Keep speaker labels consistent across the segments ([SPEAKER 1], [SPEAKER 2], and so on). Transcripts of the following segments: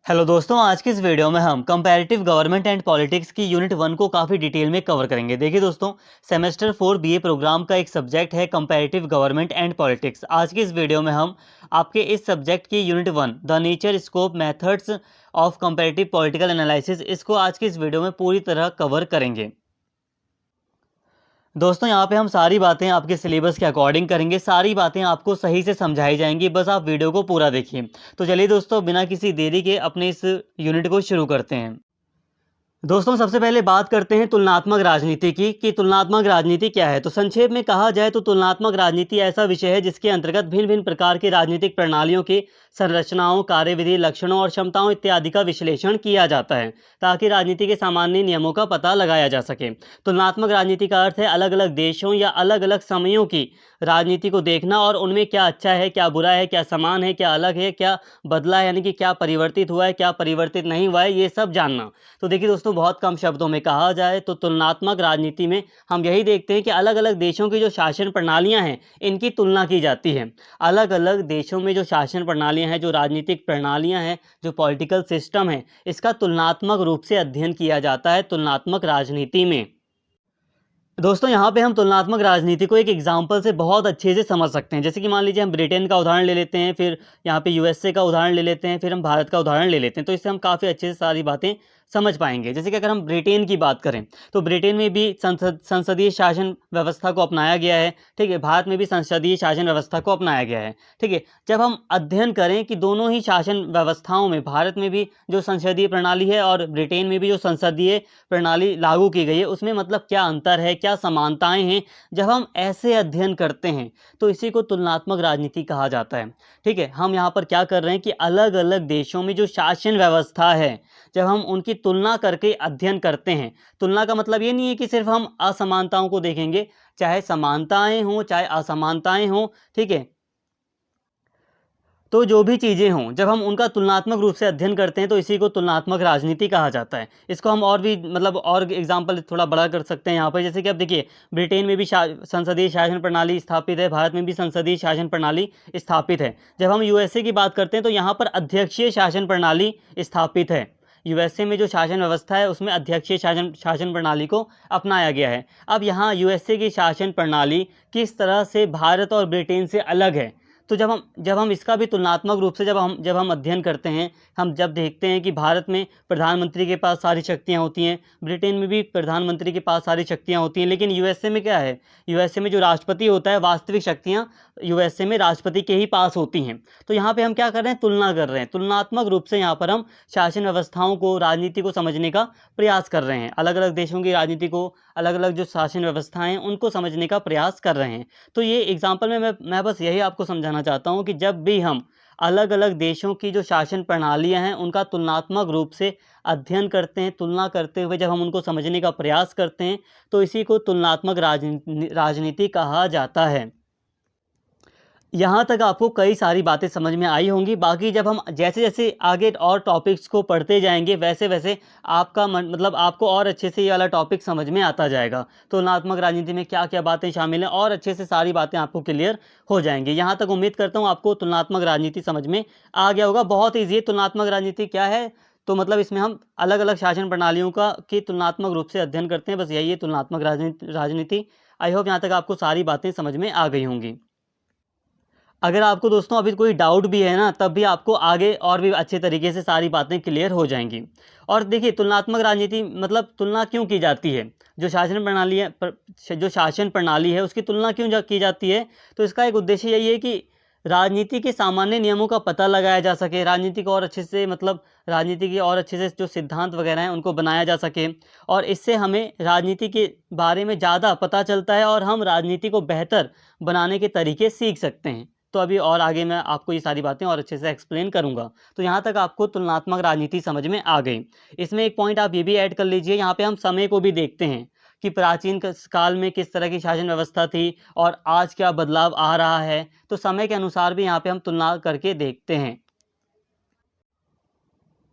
[SPEAKER 1] Hello दोस्तों, आज की इस वीडियो में हम कंपैरेटिव गवर्नमेंट एंड पॉलिटिक्स की यूनिट 1 को काफ़ी डिटेल में कवर करेंगे। देखिए दोस्तों, सेमेस्टर 4 बीए प्रोग्राम का एक सब्जेक्ट है कंपैरेटिव गवर्नमेंट एंड पॉलिटिक्स। आज की इस वीडियो में हम आपके इस सब्जेक्ट की unit 1 the nature scope methods of comparative political analysis, इसको आज की इस वीडियो में पूरी तरह कवर करेंगे। दोस्तों, यहाँ पे हम सारी बातें आपके सिलेबस के अकॉर्डिंग करेंगे, सारी बातें आपको सही से समझाई जाएंगी, बस आप वीडियो को पूरा देखिए। तो चलिए दोस्तों, बिना किसी देरी के अपने इस यूनिट को शुरू करते हैं। दोस्तों, सबसे पहले बात करते हैं तुलनात्मक राजनीति की कि तुलनात्मक राजनीति क्या है। तो संक्षेप में कहा जाए तो तुलनात्मक राजनीति ऐसा विषय है जिसके अंतर्गत भिन्न भिन्न प्रकार की राजनीतिक प्रणालियों की संरचनाओं, कार्यविधि, लक्षणों और क्षमताओं इत्यादि का विश्लेषण किया जाता है ताकि राजनीति के सामान्य नियमों का पता लगाया जा सके। तुलनात्मक राजनीति का अर्थ है अलग अलग देशों या अलग अलग समयों की राजनीति को देखना और उनमें क्या अच्छा है, क्या बुरा है, क्या समान है, क्या अलग है, क्या बदला है, यानी कि क्या परिवर्तित हुआ है, क्या परिवर्तित नहीं हुआ है, ये सब जानना। तो देखिए दोस्तों, बहुत कम शब्दों में कहा जाए तो तुलनात्मक राजनीति में हम यही देखते हैं कि अलग अलग देशों की जो शासन प्रणालियां हैं, इनकी तुलना की जाती है। अलग अलग देशों में जो शासन प्रणालियां हैं, जो राजनीतिक प्रणालियां हैं, जो पॉलिटिकल सिस्टम है, इसका तुलनात्मक रूप से अध्ययन किया जाता है तुलनात्मक राजनीति में। दोस्तों, यहाँ पे हम तुलनात्मक राजनीति को एक एग्जाम्पल से बहुत अच्छे से समझ सकते हैं। जैसे कि मान लीजिए हम ब्रिटेन का उदाहरण ले लेते हैं, फिर यहाँ पे यूएसए का उदाहरण ले लेते हैं, फिर हम भारत का उदाहरण ले लेते हैं। तो इससे हम काफ़ी अच्छे से सारी बातें समझ पाएंगे। जैसे कि अगर हम ब्रिटेन की बात करें तो ब्रिटेन में भी संसदीय शासन व्यवस्था को अपनाया गया है। ठीक है, भारत में भी संसदीय शासन व्यवस्था को अपनाया गया है। ठीक है, जब हम अध्ययन करें कि दोनों ही शासन व्यवस्थाओं में, भारत में भी जो संसदीय प्रणाली है और ब्रिटेन में भी जो संसदीय प्रणाली लागू की गई है, उसमें मतलब क्या अंतर है, क्या समानताएं हैं, जब हम ऐसे अध्ययन करते हैं तो इसी को तुलनात्मक राजनीति कहा जाता है। ठीक है, हम यहाँ पर क्या कर रहे हैं कि अलग अलग देशों में जो शासन व्यवस्था है, जब हम उनकी तुलना करके अध्ययन करते हैं। तुलना का मतलब ये नहीं है कि सिर्फ हम असमानताओं को देखेंगे, चाहे समानताएं हों चाहे असमानताएं हों। ठीक है, तो जो भी चीज़ें हों, जब हम उनका तुलनात्मक रूप से अध्ययन करते हैं तो इसी को तुलनात्मक राजनीति कहा जाता है। इसको हम और भी मतलब और एग्जाम्पल थोड़ा बड़ा कर सकते हैं यहाँ पर। जैसे कि अब देखिए, ब्रिटेन में भी संसदीय शासन प्रणाली स्थापित है, भारत में भी संसदीय शासन प्रणाली स्थापित है। जब हम यूएसए की बात करते हैं तो यहाँ पर अध्यक्षीय शासन प्रणाली स्थापित है। यूएसए में जो शासन व्यवस्था है उसमें अध्यक्षीय शासन प्रणाली को अपनाया गया है। अब यहाँ यूएसए की शासन प्रणाली किस तरह से भारत और ब्रिटेन से अलग है, तो जब हम इसका भी तुलनात्मक रूप से जब हम अध्ययन करते हैं, हम जब देखते हैं कि भारत में प्रधानमंत्री के पास सारी शक्तियां होती हैं, ब्रिटेन में भी प्रधानमंत्री के पास सारी शक्तियां होती हैं, लेकिन यूएसए में क्या है, यूएसए में जो राष्ट्रपति होता है, वास्तविक शक्तियां यूएसए में राष्ट्रपति के ही पास होती हैं। तो यहाँ पे हम क्या कर रहे हैं, तुलना कर रहे हैं। तुलनात्मक रूप से यहाँ पर हम शासन व्यवस्थाओं को, राजनीति को समझने का प्रयास कर रहे हैं। अलग अलग देशों की राजनीति को, अलग अलग जो शासन व्यवस्थाएं हैं, उनको समझने का प्रयास कर रहे हैं। तो ये एग्जाम्पल में मैं बस यही आपको समझाना चाहता हूँ कि जब भी हम अलग अलग देशों की जो शासन प्रणालियां हैं उनका तुलनात्मक रूप से अध्ययन करते हैं, तुलना करते हुए जब हम उनको समझने का प्रयास करते हैं, तो इसी को तुलनात्मक राजनीति कहा जाता है। यहाँ तक आपको कई सारी बातें समझ में आई होंगी। बाकी जब हम जैसे जैसे आगे और टॉपिक्स को पढ़ते जाएंगे, वैसे वैसे आपका मतलब आपको और अच्छे से ये वाला टॉपिक समझ में आता जाएगा। तुलनात्मक राजनीति में क्या क्या बातें शामिल हैं, और अच्छे से सारी बातें आपको क्लियर हो जाएंगी। यहाँ तक उम्मीद करता हूँ आपको तुलनात्मक राजनीति समझ में आ गया होगा। बहुत ईजी है। तुलनात्मक राजनीति क्या है, तो मतलब इसमें हम अलग अलग शासन प्रणालियों का की तुलनात्मक रूप से अध्ययन करते हैं। बस यही है तुलनात्मक राजनीति। आई होप यहाँ तक आपको सारी बातें समझ में आ गई होंगी। अगर आपको दोस्तों अभी कोई डाउट भी है ना, तब भी आपको आगे और भी अच्छे तरीके से सारी बातें क्लियर हो जाएंगी। और देखिए, तुलनात्मक राजनीति मतलब तुलना क्यों की जाती है, जो शासन प्रणाली है जो शासन प्रणाली है उसकी तुलना क्यों की जाती है, तो इसका एक उद्देश्य यही है कि राजनीति के सामान्य नियमों का पता लगाया जा सके, राजनीति को और अच्छे से मतलब राजनीति के और अच्छे से जो सिद्धांत वगैरह हैं उनको बनाया जा सके, और इससे हमें राजनीति के बारे में ज़्यादा पता चलता है और हम राजनीति को बेहतर बनाने के तरीके सीख सकते हैं। तो अभी और आगे मैं आपको ये सारी बातें और अच्छे से एक्सप्लेन करूंगा। तो यहाँ तक आपको तुलनात्मक राजनीति समझ में आ गई। इसमें एक पॉइंट आप ये भी ऐड कर लीजिए, यहाँ पे हम समय को भी देखते हैं कि प्राचीन काल में किस तरह की शासन व्यवस्था थी और आज क्या बदलाव आ रहा है। तो समय के अनुसार भी यहाँ पे हम तुलना करके देखते हैं।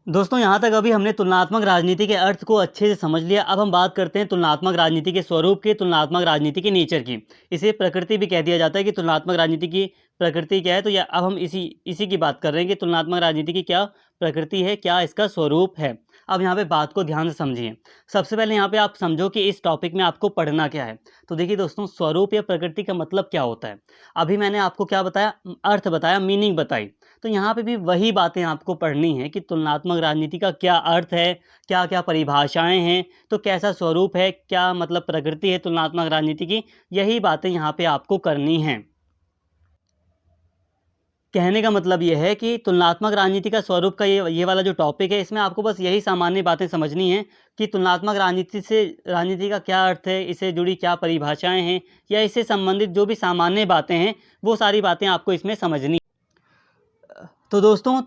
[SPEAKER 1] दोस्तों यहाँ तक अभी हमने तुलनात्मक राजनीति के अर्थ को अच्छे से समझ लिया। अब हम बात करते हैं तुलनात्मक राजनीति के स्वरूप की, तुलनात्मक राजनीति के नेचर की। इसे प्रकृति भी कह दिया जाता है कि तुलनात्मक राजनीति की प्रकृति क्या है। तो अब हम इसी की बात कर रहे हैं कि तुलनात्मक राजनीति की क्या प्रकृति है, क्या इसका स्वरूप है। अब यहाँ पे बात को ध्यान से समझिए। सबसे पहले यहाँ पे आप समझो कि इस टॉपिक में आपको पढ़ना क्या है। तो देखिए दोस्तों, स्वरूप या प्रकृति का मतलब क्या होता है। अभी मैंने आपको क्या बताया, अर्थ बताया, मीनिंग बताई। तो यहाँ पे भी वही बातें आपको पढ़नी है कि तुलनात्मक राजनीति का क्या अर्थ है, क्या क्या परिभाषाएं हैं, तो कैसा स्वरूप है, क्या मतलब प्रकृति है तुलनात्मक राजनीति की। यही बातें यहाँ पे आपको करनी हैं। कहने का मतलब ये है कि तुलनात्मक राजनीति का स्वरूप का ये वाला जो टॉपिक है, इसमें आपको बस यही सामान्य बातें समझनी है कि तुलनात्मक राजनीति का क्या अर्थ है, इससे जुड़ी क्या परिभाषाएं हैं, या इससे संबंधित जो भी सामान्य बातें हैं वो सारी बातें आपको इसमें समझनी। तो दोस्तों,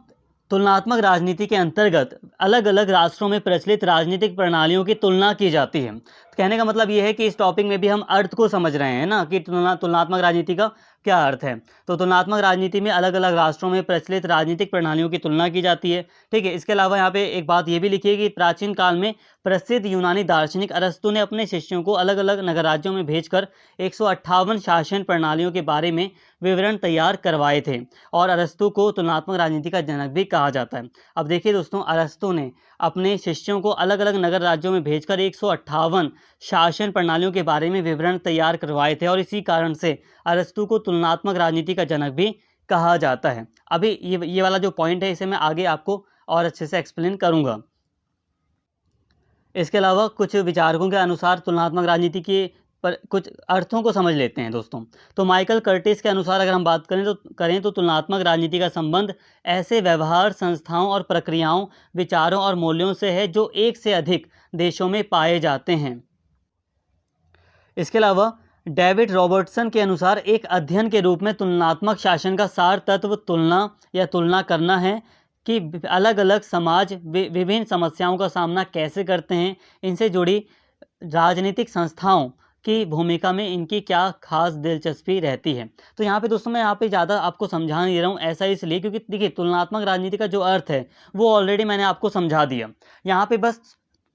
[SPEAKER 1] तुलनात्मक राजनीति के अंतर्गत अलग अलग राष्ट्रों में प्रचलित राजनीतिक प्रणालियों की तुलना की जाती है। कहने का मतलब ये है कि इस टॉपिक में भी हम अर्थ को समझ रहे हैं ना, कि तुलनात्मक राजनीति का क्या अर्थ है। तो तुलनात्मक राजनीति में अलग अलग राष्ट्रों में प्रचलित राजनीतिक प्रणालियों की तुलना की जाती है। ठीक है। इसके अलावा यहाँ पे एक बात ये भी लिखी है कि प्राचीन काल में प्रसिद्ध यूनानी दार्शनिक अरस्तु ने अपने शिष्यों को अलग अलग नगर राज्यों में भेजकर 158 शासन प्रणालियों के बारे में विवरण तैयार करवाए थे, और अरस्तु को तुलनात्मक राजनीति का जनक भी कहा जाता है। अब देखिए दोस्तों, अरस्तु ने अपने शिष्यों को अलग अलग नगर राज्यों में भेजकर 158 शासन प्रणालियों के बारे में विवरण तैयार करवाए थे, और इसी कारण से अरस्तु को तुलनात्मक राजनीति का जनक भी कहा जाता है। अभी ये वाला जो पॉइंट है, इसे मैं आगे आपको और अच्छे से एक्सप्लेन करूंगा। इसके अलावा कुछ विचारकों के अनुसार तुलनात्मक राजनीति के पर कुछ अर्थों को समझ लेते हैं दोस्तों। तो माइकल कर्टिस के अनुसार अगर हम बात करें तो तुलनात्मक राजनीति का संबंध ऐसे व्यवहार, संस्थाओं और प्रक्रियाओं, विचारों और मूल्यों से है जो एक से अधिक देशों में पाए जाते हैं। इसके अलावा डेविड रॉबर्टसन के अनुसार एक अध्ययन के रूप में तुलनात्मक शासन का सार तत्व तुलना या तुलना करना है कि अलग अलग समाज विभिन्न समस्याओं का सामना कैसे करते हैं, इनसे जुड़ी राजनीतिक संस्थाओं की भूमिका में इनकी क्या खास दिलचस्पी रहती है। तो यहाँ पे दोस्तों, मैं यहाँ पे ज़्यादा आपको समझा नहीं रहा हूँ, ऐसा इसलिए क्योंकि देखिए तुलनात्मक राजनीति का जो अर्थ है वो ऑलरेडी मैंने आपको समझा दिया। यहाँ पे बस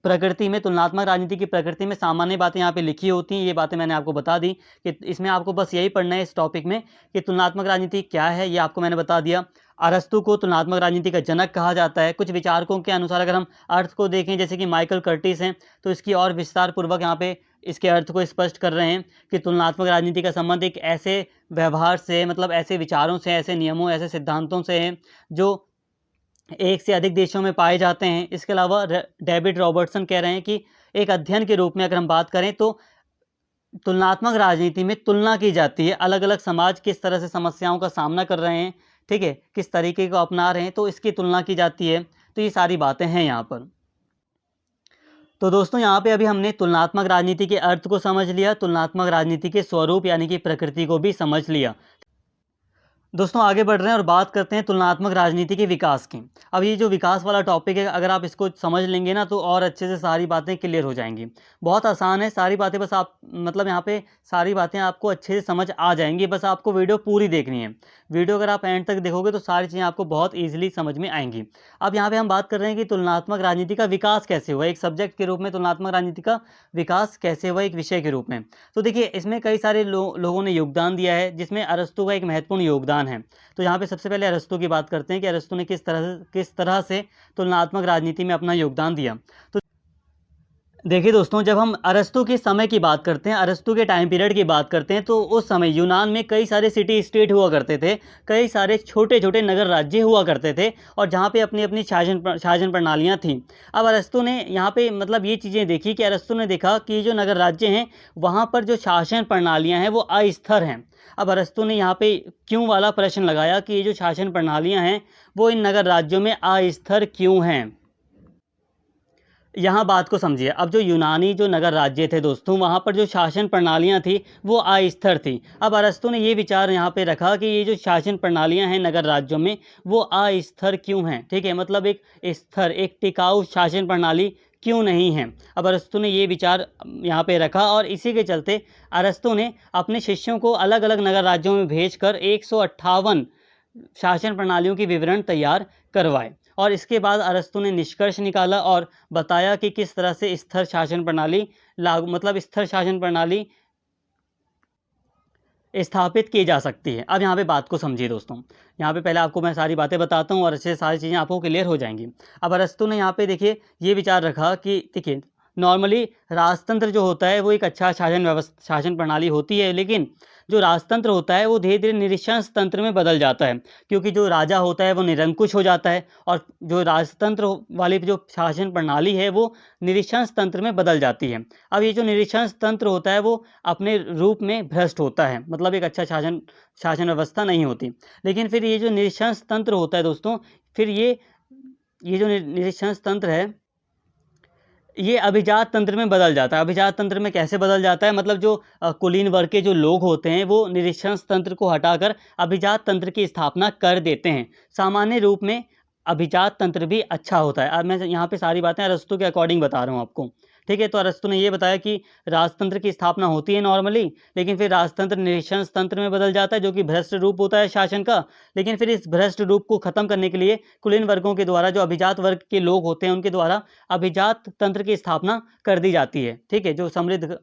[SPEAKER 1] प्रकृति में, तुलनात्मक राजनीति की प्रकृति में सामान्य बातें यहाँ पे लिखी होती हैं। ये बातें मैंने आपको बता दी कि इसमें आपको बस यही पढ़ना है इस टॉपिक में कि तुलनात्मक राजनीति क्या है, ये आपको मैंने बता दिया। अरस्तु को तुलनात्मक राजनीति का जनक कहा जाता है। कुछ विचारकों के अनुसार अगर हम अर्थ को देखें, जैसे कि माइकल कर्टिस हैं, तो इसकी और विस्तार पूर्वक यहाँ पे इसके अर्थ को स्पष्ट कर रहे हैं कि तुलनात्मक राजनीति का संबंध एक ऐसे व्यवहार से, मतलब ऐसे विचारों से, ऐसे नियमों, ऐसे सिद्धांतों से है जो एक से अधिक देशों में पाए जाते हैं। इसके अलावा डेविड रॉबर्टसन कह रहे हैं कि एक अध्ययन के रूप में अगर हम बात करें तो तुलनात्मक राजनीति में तुलना की जाती है, अलग अलग समाज किस तरह से समस्याओं का सामना कर रहे हैं, ठीक है, किस तरीके को अपना रहे हैं, तो इसकी तुलना की जाती है। तो ये सारी बातें हैं यहाँ पर। तो दोस्तों, यहाँ पे अभी हमने तुलनात्मक राजनीति के अर्थ को समझ लिया, तुलनात्मक राजनीति के स्वरूप यानी कि प्रकृति को भी समझ लिया। दोस्तों, आगे बढ़ रहे हैं और बात करते हैं तुलनात्मक राजनीति के विकास की। अब ये जो विकास वाला टॉपिक है, अगर आप इसको समझ लेंगे ना तो और अच्छे से सारी बातें क्लियर हो जाएंगी। बहुत आसान है सारी बातें, बस आप मतलब यहाँ पे सारी बातें आपको अच्छे से समझ आ जाएंगी। बस आपको वीडियो पूरी देखनी है। वीडियो अगर आप एंड तक देखोगे तो सारी चीज़ें आपको बहुत ईजिली समझ में आएंगी। अब यहाँ पर हम बात कर रहे हैं कि तुलनात्मक राजनीति का विकास कैसे हुआ, एक सब्जेक्ट के रूप में तुलनात्मक राजनीति का विकास कैसे हुआ, एक विषय के रूप में। तो देखिए, इसमें कई सारे लोगों ने योगदान दिया है, जिसमें अरस्तु का एक महत्वपूर्ण योगदान है। तो यहाँ पे सबसे पहले अरस्तु की बात करते हैं कि अरस्तु ने किस तरह से तुलनात्मक राजनीति में अपना योगदान दिया। तो देखिए दोस्तों, जब हम अरस्तु के समय की बात करते हैं, अरस्तु के टाइम पीरियड की बात करते हैं, तो उस समय यूनान में कई सारे सिटी स्टेट हुआ करते थे, कई सारे छोटे छोटे नगर राज्य हुआ करते थे, और जहाँ पे अपनी अपनी शासन प्रणालियाँ थीं। अब अरस्तु ने यहाँ पे मतलब ये चीज़ें देखी कि अरस्तु ने देखा कि जो नगर राज्य हैं वहाँ पर जो शासन प्रणालियाँ हैं वो अस्थिर हैं। अब अरस्तु ने यहाँ पे क्यों वाला प्रश्न लगाया कि ये जो शासन प्रणालियाँ हैं वो इन नगर राज्यों में अस्थिर क्यों हैं। यहाँ बात को समझिए। अब जो यूनानी जो नगर राज्य थे दोस्तों, वहाँ पर जो शासन प्रणालियाँ थी वो अस्थिर थी। अब अरस्तु ने ये विचार यहाँ पे रखा कि ये जो शासन प्रणालियाँ हैं नगर राज्यों में वो अस्थिर क्यों हैं, ठीक है, मतलब एक स्थिर, एक टिकाऊ शासन प्रणाली क्यों नहीं है। अब अरस्तु ने ये विचार यहाँ पे रखा, और इसी के चलते अरस्तु ने अपने शिष्यों को अलग अलग नगर राज्यों में भेजकर 158 शासन प्रणालियों की विवरण तैयार करवाए। और इसके बाद अरस्तु ने निष्कर्ष निकाला और बताया कि किस तरह से स्थिर शासन प्रणाली लागू मतलब स्थिर शासन प्रणाली स्थापित की जा सकती है। अब यहाँ पे बात को समझिए दोस्तों, यहाँ पे पहले आपको मैं सारी बातें बताता हूँ और अच्छे सारी चीज़ें आपको क्लियर हो जाएंगी। अब अरस्तु ने यहाँ पे देखिए ये विचार रखा कि देखिए नॉर्मली राजतंत्र जो होता है वो एक अच्छा शासन प्रणाली होती है, लेकिन जो राजतंत्र होता है वो धीरे धीरे निरंकुश तंत्र में बदल जाता है, क्योंकि जो राजा होता है वो निरंकुश हो जाता है और जो राजतंत्र वाली जो शासन प्रणाली है वो निरंकुश तंत्र में बदल जाती है। अब ये जो निरंकुश तंत्र होता है वो अपने रूप में भ्रष्ट होता है, मतलब एक अच्छा शासन शासन व्यवस्था नहीं होती। लेकिन फिर ये जो निरंकुश तंत्र होता है दोस्तों, फिर ये जो निरंकुश तंत्र है ये अभिजात तंत्र में बदल जाता है। अभिजात तंत्र में कैसे बदल जाता है, मतलब जो कुलीन वर्ग के जो लोग होते हैं वो निरंकुश तंत्र को हटाकर अभिजात तंत्र की स्थापना कर देते हैं। सामान्य रूप में अभिजात तंत्र भी अच्छा होता है। अब मैं यहाँ पे सारी बातें अरस्तु के अकॉर्डिंग बता रहा हूँ आपको, ठीक है। तो अरस्तु ने ये बताया कि राजतंत्र की स्थापना होती है नॉर्मली, लेकिन फिर राजतंत्र निरंकुश तंत्र में बदल जाता है जो कि भ्रष्ट रूप होता है शासन का। लेकिन फिर इस भ्रष्ट रूप को खत्म करने के लिए कुलीन वर्गों के द्वारा, जो अभिजात वर्ग के लोग होते हैं उनके द्वारा अभिजात तंत्र की स्थापना कर दी जाती है, ठीक है। जो समृद्ध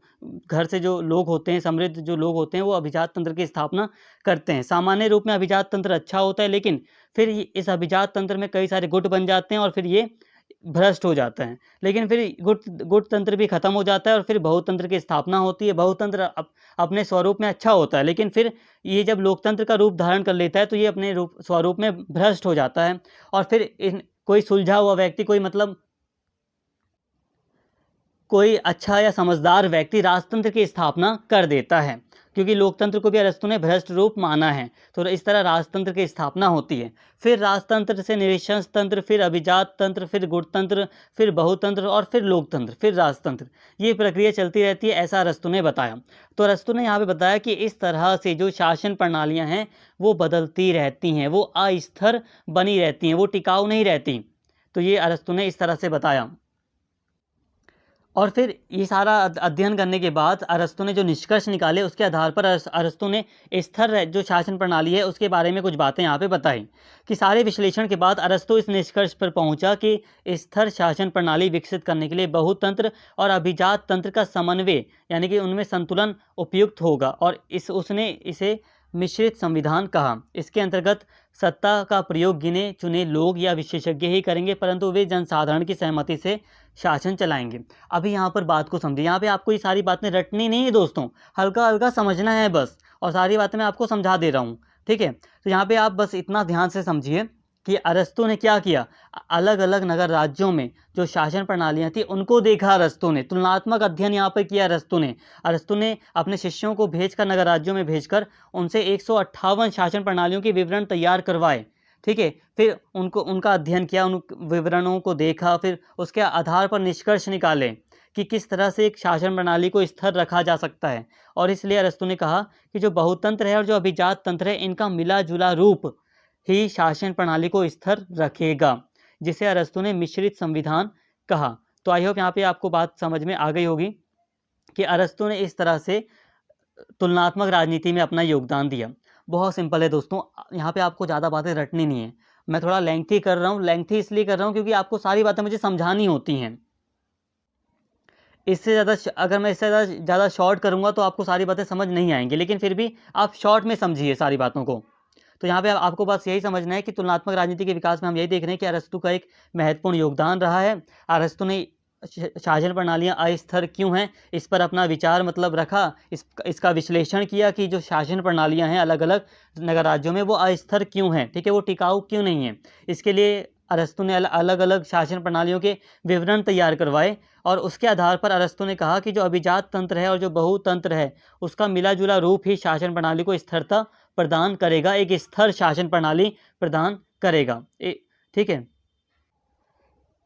[SPEAKER 1] घर से जो लोग होते हैं, समृद्ध जो लोग होते हैं वो अभिजात तंत्र की स्थापना करते हैं। सामान्य रूप में अभिजात तंत्र अच्छा होता है, लेकिन फिर इस अभिजात तंत्र में कई सारे गुट बन जाते हैं और फिर ये भ्रष्ट हो जाता है। लेकिन फिर गुट तंत्र भी खत्म हो जाता है और फिर बहुतंत्र की स्थापना होती है। बहुतंत्र अपने स्वरूप में अच्छा होता है, लेकिन फिर ये जब लोकतंत्र का रूप धारण कर लेता है तो ये अपने स्वरूप में भ्रष्ट हो जाता है। और फिर कोई सुलझा हुआ व्यक्ति, कोई अच्छा या समझदार व्यक्ति राजतंत्र की स्थापना कर देता है, क्योंकि लोकतंत्र को भी अरस्तु ने भ्रष्ट रूप माना है। तो इस तरह राजतंत्र की स्थापना होती है। फिर राजतंत्र से निरंकुश तंत्र, फिर अभिजात तंत्र, फिर गुटतंत्र, फिर बहुतंत्र और फिर लोकतंत्र, फिर राजतंत्र। ये प्रक्रिया चलती रहती है, ऐसा अरस्तु ने बताया। तो अरस्तु ने यहाँ पे बताया कि इस तरह से जो शासन प्रणालियाँ हैं वो बदलती रहती हैं, वो अस्थिर बनी रहती हैं, वो टिकाऊ नहीं रहती। तो ये अरस्तु ने इस तरह से बताया। और फिर ये सारा अध्ययन करने के बाद अरस्तु ने जो निष्कर्ष निकाले उसके आधार पर अरस्तु ने स्थिर जो शासन प्रणाली है उसके बारे में कुछ बातें यहाँ पे बताई। कि सारे विश्लेषण के बाद अरस्तु इस निष्कर्ष पर पहुँचा कि स्थिर शासन प्रणाली विकसित करने के लिए बहुतंत्र और अभिजात तंत्र का समन्वय, यानी कि उनमें संतुलन उपयुक्त होगा, और उसने इसे मिश्रित संविधान कहा। इसके अंतर्गत सत्ता का प्रयोग गिने चुने लोग या विशेषज्ञ ही करेंगे, परंतु वे जनसाधारण की सहमति से शासन चलाएंगे। अभी यहाँ पर बात को समझिए, यहाँ पे आपको ये सारी बातें रटनी नहीं है दोस्तों, हल्का हल्का समझना है बस, और सारी बातें मैं आपको समझा दे रहा हूँ, ठीक है। तो यहाँ पे आप बस इतना ध्यान से समझिए कि अरस्तु ने क्या किया, अलग अलग नगर राज्यों में जो शासन प्रणालियाँ थी उनको देखा अरस्तु ने, तुलनात्मक अध्ययन यहाँ पर किया अरस्तु ने अपने शिष्यों को भेजकर, नगर राज्यों में भेजकर उनसे 158 शासन प्रणालियों के विवरण तैयार करवाए, ठीक है। फिर उनका अध्ययन किया, उन विवरणों को देखा, फिर उसके आधार पर निष्कर्ष निकाले कि किस तरह से एक शासन प्रणाली को स्थिर रखा जा सकता है। और इसलिए अरस्तु ने कहा कि जो बहुतंत्र है और जो अभिजात तंत्र है इनका मिला जुला रूप ही शासन प्रणाली को स्थिर रखेगा, जिसे अरस्तु ने मिश्रित संविधान कहा। तो आई होप यहाँ पे आपको बात समझ में आ गई होगी कि अरस्तु ने इस तरह से तुलनात्मक राजनीति में अपना योगदान दिया। बहुत सिंपल है दोस्तों, यहाँ पे आपको ज़्यादा बातें रटनी नहीं है। मैं थोड़ा लेंथी कर रहा हूँ, लेंथी इसलिए कर रहा हूँ क्योंकि आपको सारी बातें मुझे समझानी होती हैं। इससे ज़्यादा अगर मैं इससे ज़्यादा शॉर्ट करूँगा तो आपको सारी बातें समझ नहीं आएंगी, लेकिन फिर भी आप शॉर्ट में समझिए सारी बातों को। तो यहाँ पे आपको बस यही समझना है कि तुलनात्मक राजनीति के विकास में हम यही देख रहे हैं कि अरस्तु का एक महत्वपूर्ण योगदान रहा है। अरस्तु ने शासन प्रणालियाँ अस्थिर क्यों हैं इस पर अपना विचार रखा, इसका विश्लेषण किया कि जो शासन प्रणालियाँ हैं अलग अलग नगर राज्यों में वो अस्थिर क्यों हैं, ठीक है, वो टिकाऊ क्यों नहीं है। इसके लिए अरस्तु ने अलग अलग शासन प्रणालियों के विवरण तैयार करवाए, और उसके आधार पर अरस्तु ने कहा कि जो अभिजात तंत्र है और जो बहुतंत्र है उसका मिला जुला रूप ही शासन प्रणाली को स्थिरता प्रदान करेगा, एक स्थिर शासन प्रणाली प्रदान करेगा, ठीक है।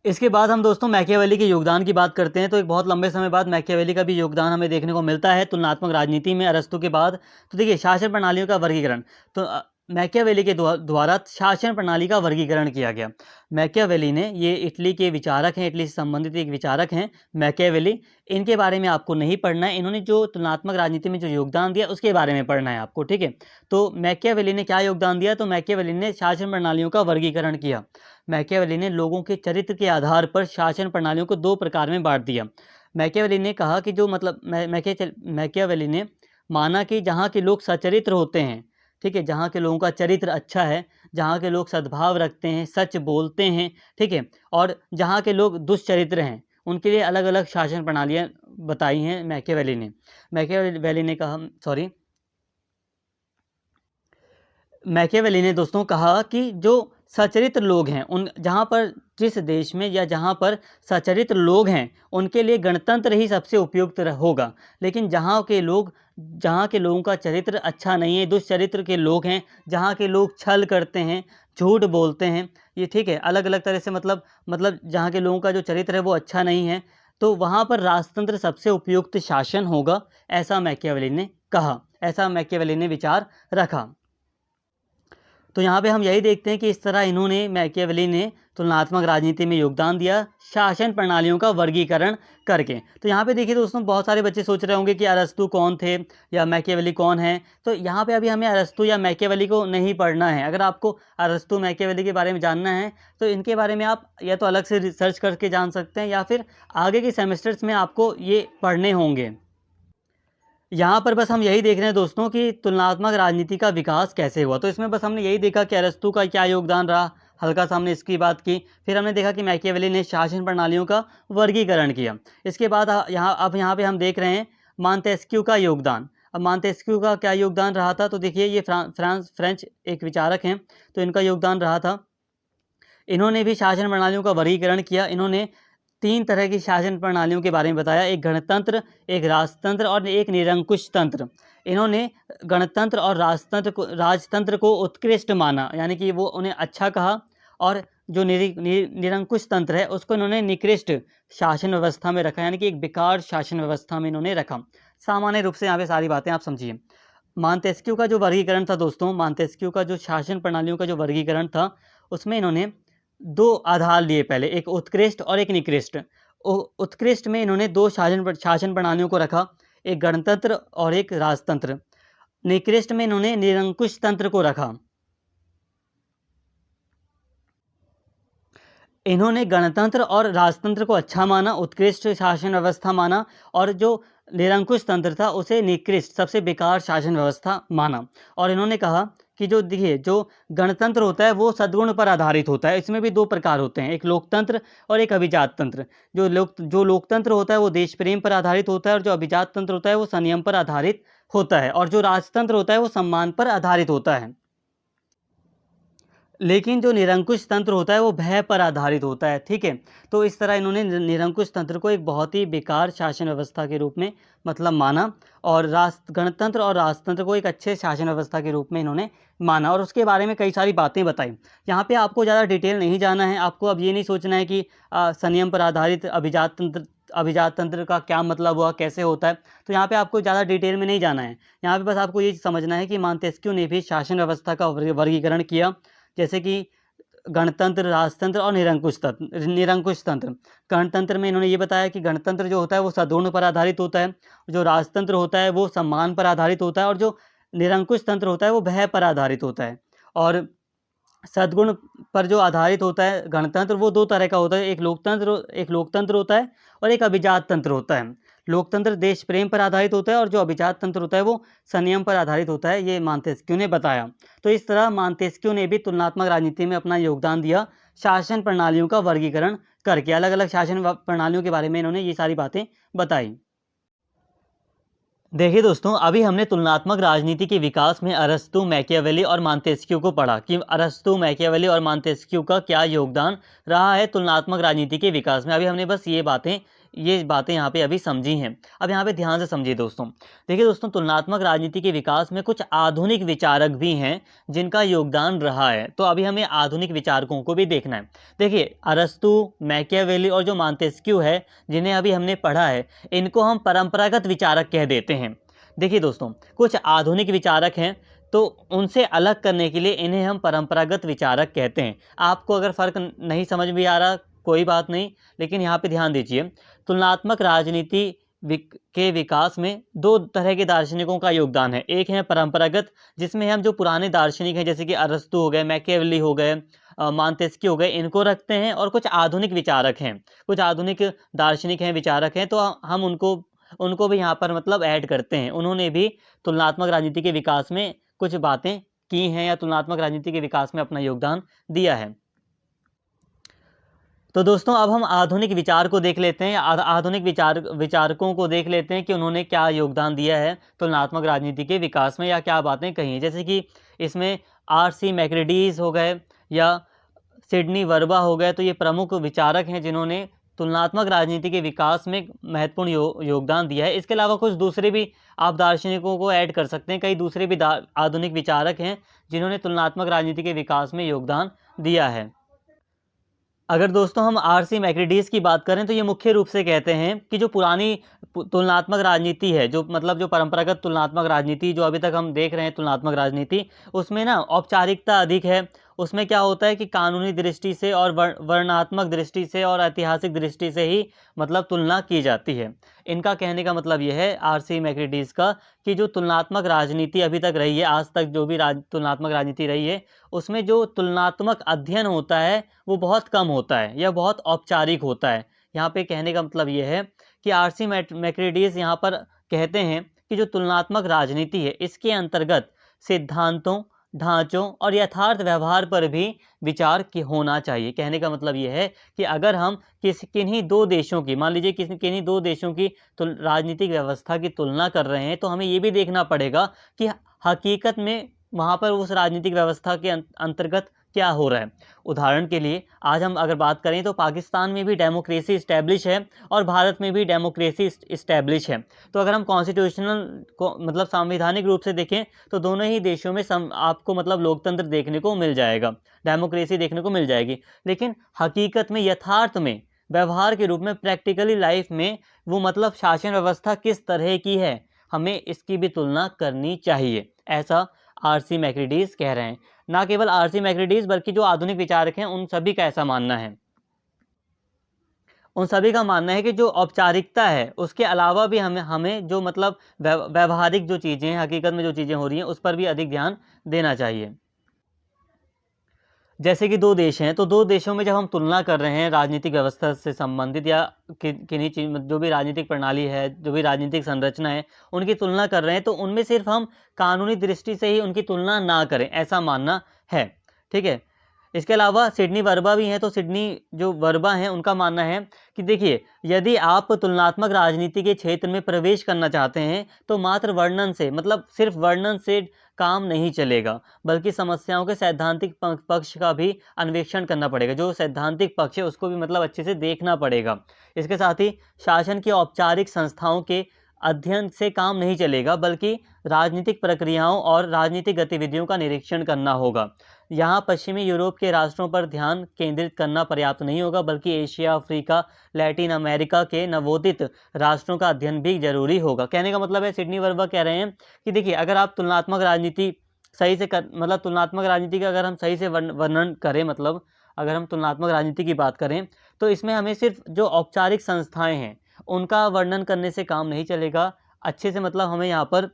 [SPEAKER 1] इसके बाद हम दोस्तों मैकियावेली के योगदान की बात करते हैं। तो एक बहुत लंबे समय बाद मैकियावेली का भी योगदान हमें देखने को मिलता है तुलनात्मक राजनीति में अरस्तु के बाद। तो देखिए शासन प्रणालियों का वर्गीकरण, तो मैकियावेली के द्वारा शासन प्रणाली का वर्गीकरण किया गया। मैकियावेली ने, ये इटली के विचारक हैं, इटली से संबंधित एक विचारक हैं मैकियावेली। इनके बारे में आपको नहीं पढ़ना है, इन्होंने जो तुलनात्मक राजनीति में जो योगदान दिया उसके बारे में पढ़ना है आपको, ठीक है। तो मैकियावेली ने क्या योगदान दिया, तो मैकियावेली ने शासन प्रणालियों का वर्गीकरण किया। मैकियावेली ने लोगों के चरित्र के आधार पर शासन प्रणालियों को 2 प्रकार में बांट दिया। मैकियावेली ने कहा कि जो मतलब मैकियावेली ने माना कि जहाँ के लोग सचरित्र होते हैं, ठीक है, जहाँ के लोगों का चरित्र अच्छा है, जहाँ के लोग सद्भाव रखते हैं, सच बोलते हैं, ठीक है, और जहाँ के लोग दुष्चरित्र हैं, उनके लिए अलग अलग शासन प्रणालियाँ बताई हैं मैकियावेली ने। मैकियावेली ने कहा, सॉरी, मैकियावेली ने दोस्तों कहा कि जो सचरित्र लोग हैं, उन जहाँ पर जिस देश में या जहाँ पर सचरित्र लोग हैं उनके लिए गणतंत्र ही सबसे उपयुक्त होगा। लेकिन जहाँ के लोगों का चरित्र अच्छा नहीं है, दुष्चरित्र के लोग हैं, जहाँ के लोग छल करते हैं, झूठ बोलते हैं, ये ठीक है, अलग अलग तरह से मतलब जहाँ के लोगों का जो चरित्र है वो अच्छा नहीं है, तो वहाँ पर राजतंत्र सबसे उपयुक्त शासन होगा, ऐसा मैकियावेली ने कहा, ऐसा मैकियावेली ने विचार रखा। तो यहाँ पे हम यही देखते हैं कि इस तरह इन्होंने, मैकियावेली ने तुलनात्मक राजनीति में योगदान दिया शासन प्रणालियों का वर्गीकरण करके। तो यहाँ पे देखिए दोस्तों, बहुत सारे बच्चे सोच रहे होंगे कि अरस्तु कौन थे या मैकियावेली कौन है। तो यहाँ पे अभी हमें अरस्तु या मैकियावेली को नहीं पढ़ना है। अगर आपको अरस्तु मैकियावेली के बारे में जानना है तो इनके बारे में आप या तो अलग से रिसर्च करके जान सकते हैं या फिर आगे के सेमेस्टर्स में आपको ये पढ़ने होंगे। यहाँ पर बस हम यही देख रहे हैं दोस्तों कि तुलनात्मक राजनीति का विकास कैसे हुआ। तो इसमें बस हमने यही देखा कि अरस्तु का क्या योगदान रहा, हल्का सा हमने इसकी बात की। फिर हमने देखा कि मैकियावेली ने शासन प्रणालियों का वर्गीकरण किया। इसके बाद यहाँ पे हम देख रहे हैं मॉन्टेस्क्यू का योगदान। अब मॉन्टेस्क्यू का क्या योगदान रहा था, तो देखिए ये फ्रेंच एक विचारक हैं, तो इनका योगदान रहा था, इन्होंने भी शासन प्रणालियों का वर्गीकरण किया। इन्होंने 3 तरह की शासन प्रणालियों के बारे में बताया, एक गणतंत्र, एक राजतंत्र और एक निरंकुश तंत्र। इन्होंने गणतंत्र और राजतंत्र को उत्कृष्ट माना, यानी कि वो उन्हें अच्छा कहा, और जो निरंकुश तंत्र है उसको इन्होंने निकृष्ट शासन व्यवस्था में रखा, यानी कि एक बेकार शासन व्यवस्था में इन्होंने रखा। सामान्य रूप से यहाँ पे सारी बातें आप समझिए। मॉन्टेस्क्यू का जो वर्गीकरण था दोस्तों, मॉन्टेस्क्यू का जो शासन प्रणालियों का जो वर्गीकरण था, उसमें इन्होंने 2 आधार लिए, पहले एक उत्कृष्ट और एक निकृष्ट। उत्कृष्ट में इन्होंने 2 शासन प्रणालियों को रखा, एक गणतंत्र और एक राजतंत्र। निकृष्ट में इन्होंने निरंकुश तंत्र को रखा। इन्होंने गणतंत्र और राजतंत्र को अच्छा माना, उत्कृष्ट शासन व्यवस्था माना, और जो निरंकुश तंत्र था उसे निकृष्ट, सबसे बेकार शासन व्यवस्था माना। और इन्होंने कहा कि जो देखिए, जो गणतंत्र होता है वो सद्गुण पर आधारित होता है। इसमें भी 2 प्रकार होते हैं, एक लोकतंत्र और एक अभिजात तंत्र। जो लोकतंत्र होता है वो देश प्रेम पर आधारित होता है, और जो अभिजात तंत्र होता है वो संयम पर आधारित होता है, और जो राजतंत्र होता है वो सम्मान पर आधारित होता है। लेकिन जो निरंकुश तंत्र होता है वो भय पर आधारित होता है, ठीक है। तो इस तरह इन्होंने निरंकुश तंत्र को एक बहुत ही बेकार शासन व्यवस्था के रूप में माना, और गणतंत्र और राजतंत्र को एक अच्छे शासन व्यवस्था के रूप में इन्होंने माना, और उसके बारे में कई सारी बातें बताई। यहाँ पे आपको ज़्यादा डिटेल नहीं जाना है, आपको अब ये नहीं सोचना है कि संयम पर आधारित अभिजात तंत्र का क्या मतलब हुआ, कैसे होता है। तो यहाँ पे आपको ज़्यादा डिटेल में नहीं जाना है। यहाँ पे बस आपको ये समझना है कि मॉन्टेस्क्यू ने भी शासन व्यवस्था का वर्गीकरण किया, जैसे कि गणतंत्र, राजतंत्र और निरंकुश तंत्र। गणतंत्र में इन्होंने ये बताया कि गणतंत्र जो होता है वो सद्गुण पर आधारित होता है, जो राजतंत्र होता है वो सम्मान पर आधारित होता है, और जो निरंकुश तंत्र होता है वो भय पर आधारित होता है। और सद्गुण पर जो आधारित होता है गणतंत्र, वो 2 तरह का होता है, एक लोकतंत्र होता है और एक अभिजात तंत्र होता है। लोकतंत्र देश प्रेम पर आधारित होता है, और जो अभिजात तंत्र होता है वो संयम पर आधारित होता है, ये मॉन्टेस्क्यू ने बताया। तो इस तरह मॉन्टेस्क्यू ने भी तुलनात्मक राजनीति में अपना योगदान दिया, शासन प्रणालियों का वर्गीकरण करके। अलग अलग शासन प्रणालियों के बारे में इन्होंने ये सारी बातें बताई। देखिए दोस्तों, अभी हमने तुलनात्मक राजनीति के विकास में अरस्तु, मैकियावेली और मॉन्टेस्क्यू को पढ़ा कि अरस्तु, मैकियावेली और मॉन्टेस्क्यू का क्या योगदान रहा है तुलनात्मक राजनीति के विकास में। अभी हमने बस ये बातें यहाँ पे अभी समझी हैं। अब यहाँ पे ध्यान से समझिए दोस्तों। देखिए दोस्तों, तुलनात्मक राजनीति के विकास में कुछ आधुनिक विचारक भी हैं जिनका योगदान रहा है। तो अभी हमें आधुनिक विचारकों को भी देखना है। देखिए, अरस्तु, मैकियावेली और जो मॉन्टेस्क्यू है, जिन्हें अभी हमने पढ़ा है, इनको हम परंपरागत विचारक कह देते हैं। देखिए दोस्तों, कुछ आधुनिक विचारक हैं, तो उनसे अलग करने के लिए इन्हें हम परंपरागत विचारक कहते हैं। आपको अगर फ़र्क नहीं समझ में आ रहा कोई बात नहीं, लेकिन यहाँ पे ध्यान दीजिए, तुलनात्मक राजनीति के विकास में दो तरह के दार्शनिकों का योगदान है। एक है परंपरागत, जिसमें हम जो पुराने दार्शनिक हैं जैसे कि अरस्तु हो गए, मैकियावेली हो गए, मांतेस्की हो गए, इनको रखते हैं, और कुछ आधुनिक विचारक हैं, कुछ आधुनिक दार्शनिक हैं, विचारक हैं, तो हम उनको उनको भी यहाँ पर मतलब ऐड करते हैं। उन्होंने भी तुलनात्मक राजनीति के विकास में कुछ बातें की हैं या तुलनात्मक राजनीति के विकास में अपना योगदान दिया है। तो दोस्तों अब हम आधुनिक विचार को देख लेते हैं, आधुनिक विचारकों को देख लेते हैं कि उन्होंने क्या योगदान दिया है तुलनात्मक राजनीति के विकास में, या क्या बातें कही हैं। जैसे कि इसमें आर.सी. मैक्रेडीज हो गए या सिडनी वर्बा हो गए, तो ये प्रमुख विचारक हैं जिन्होंने तुलनात्मक राजनीति के विकास में महत्वपूर्ण योगदान दिया है। इसके अलावा कुछ दूसरे भी आप दार्शनिकों को ऐड कर सकते हैं, कई दूसरे भी आधुनिक विचारक हैं जिन्होंने तुलनात्मक राजनीति के विकास में योगदान दिया है। अगर दोस्तों हम आर.सी. मैक्रेडीज की बात करें तो ये मुख्य रूप से कहते हैं कि जो पुरानी तुलनात्मक राजनीति है, जो मतलब जो परंपरागत तुलनात्मक राजनीति जो अभी तक हम देख रहे हैं तुलनात्मक राजनीति, उसमें ना औपचारिकता अधिक है। उसमें क्या होता है कि कानूनी दृष्टि से और वर्णात्मक दृष्टि से और ऐतिहासिक दृष्टि से ही मतलब तुलना की जाती है। इनका कहने का मतलब यह है आर.सी. मैक्रेडीज का कि जो तुलनात्मक राजनीति अभी तक रही है, आज तक जो भी तुलनात्मक राजनीति रही है, उसमें जो तुलनात्मक अध्ययन होता है वो बहुत कम होता है या बहुत औपचारिक होता है। यहाँ पे कहने का मतलब ये है कि आर.सी. मैक्रेडीज यहाँ पर कहते हैं कि जो तुलनात्मक राजनीति है, इसके अंतर्गत सिद्धांतों, ढांचों और यथार्थ व्यवहार पर भी विचार होना चाहिए। कहने का मतलब ये है कि अगर हम किन्हीं दो देशों की, मान लीजिए किन्हीं दो देशों की राजनीतिक व्यवस्था की तुलना कर रहे हैं, तो हमें ये भी देखना पड़ेगा कि हकीकत में वहाँ पर उस राजनीतिक व्यवस्था के अंतर्गत क्या हो रहा है। उदाहरण के लिए आज हम अगर बात करें तो पाकिस्तान में भी डेमोक्रेसी इस्टेब्लिश है और भारत में भी डेमोक्रेसी इस्टेब्लिश है। तो अगर हम कॉन्स्टिट्यूशनल को मतलब संवैधानिक रूप से देखें तो दोनों ही देशों में आपको मतलब लोकतंत्र देखने को मिल जाएगा, डेमोक्रेसी देखने को मिल जाएगी। लेकिन हकीकत में, यथार्थ में, व्यवहार के रूप में, प्रैक्टिकली लाइफ में वो मतलब शासन व्यवस्था किस तरह की है, हमें इसकी भी तुलना करनी चाहिए। ऐसा आर.सी. मैक्रेडीज कह रहे हैं। ना केवल आर.सी. मैक्रेडीज बल्कि जो आधुनिक विचारक हैं उन सभी का ऐसा मानना है। उन सभी का मानना है कि जो औपचारिकता है उसके अलावा भी हमें जो मतलब व्यवहारिक जो चीज़ें हैं, हकीकत में जो चीज़ें हो रही हैं, उस पर भी अधिक ध्यान देना चाहिए। जैसे कि दो देश हैं, तो दो देशों में जब हम तुलना कर रहे हैं राजनीतिक व्यवस्था से संबंधित या किन्हीं चीज जो भी राजनीतिक प्रणाली है, जो भी राजनीतिक संरचना है, उनकी तुलना कर रहे हैं, तो उनमें सिर्फ हम कानूनी दृष्टि से ही उनकी तुलना ना करें, ऐसा मानना है। ठीक है। इसके अलावा सिडनी वर्बा भी हैं, तो सिडनी जो वर्बा हैं उनका मानना है कि देखिए, यदि आप तुलनात्मक राजनीति के क्षेत्र में प्रवेश करना चाहते हैं तो मात्र वर्णन से, मतलब सिर्फ वर्णन से काम नहीं चलेगा, बल्कि समस्याओं के सैद्धांतिक पक्ष का भी अन्वेषण करना पड़ेगा। जो सैद्धांतिक पक्ष है उसको भी मतलब अच्छे से देखना पड़ेगा। इसके साथ ही शासन की औपचारिक संस्थाओं के अध्ययन से काम नहीं चलेगा, बल्कि राजनीतिक प्रक्रियाओं और राजनीतिक गतिविधियों का निरीक्षण करना होगा। यहाँ पश्चिमी यूरोप के राष्ट्रों पर ध्यान केंद्रित करना पर्याप्त नहीं होगा, बल्कि एशिया, अफ्रीका, लैटिन अमेरिका के नवोदित राष्ट्रों का अध्ययन भी जरूरी होगा। कहने का मतलब है, सिडनी वर्बा कह रहे हैं कि देखिए, अगर आप तुलनात्मक राजनीति सही से मतलब तुलनात्मक राजनीति का अगर हम सही से वर्णन करें, मतलब अगर हम तुलनात्मक राजनीति की बात करें, तो इसमें हमें सिर्फ जो औपचारिक संस्थाएं हैं उनका वर्णन करने से काम नहीं चलेगा। अच्छे से मतलब हमें यहाँ पर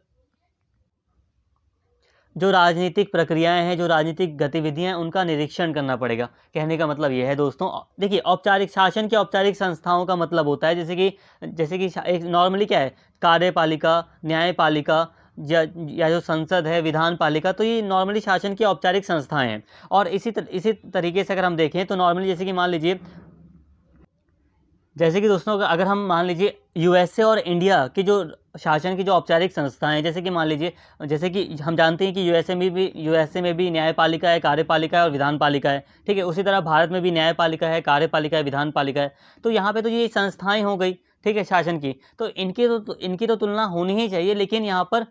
[SPEAKER 1] जो राजनीतिक प्रक्रियाएं हैं, जो राजनीतिक गतिविधियां हैं, उनका निरीक्षण करना पड़ेगा। कहने का मतलब यह है दोस्तों, देखिए, औपचारिक शासन की औपचारिक संस्थाओं का मतलब होता है जैसे कि एक नॉर्मली क्या है, कार्यपालिका, न्यायपालिका या जो संसद है, विधान पालिका, तो ये नॉर्मली शासन की औपचारिक संस्थाएं हैं। और इसी तरीके से अगर हम देखें तो नॉर्मली जैसे कि मान लीजिए, जैसे कि दोस्तों अगर हम मान लीजिए यूएसए और इंडिया की जो शासन की जो औपचारिक संस्थाएं हैं, जैसे कि मान लीजिए, जैसे कि हम जानते हैं कि यूएसए में भी न्यायपालिका है, कार्यपालिका है और विधान पालिका है। ठीक है। उसी तरह भारत में भी न्यायपालिका है, कार्यपालिका है, विधान पालिका है। तो यहाँ पे तो ये संस्थाएं हो गई, ठीक है, शासन की, तो इनकी तो तुलना होनी ही चाहिए। लेकिन यहाँ पर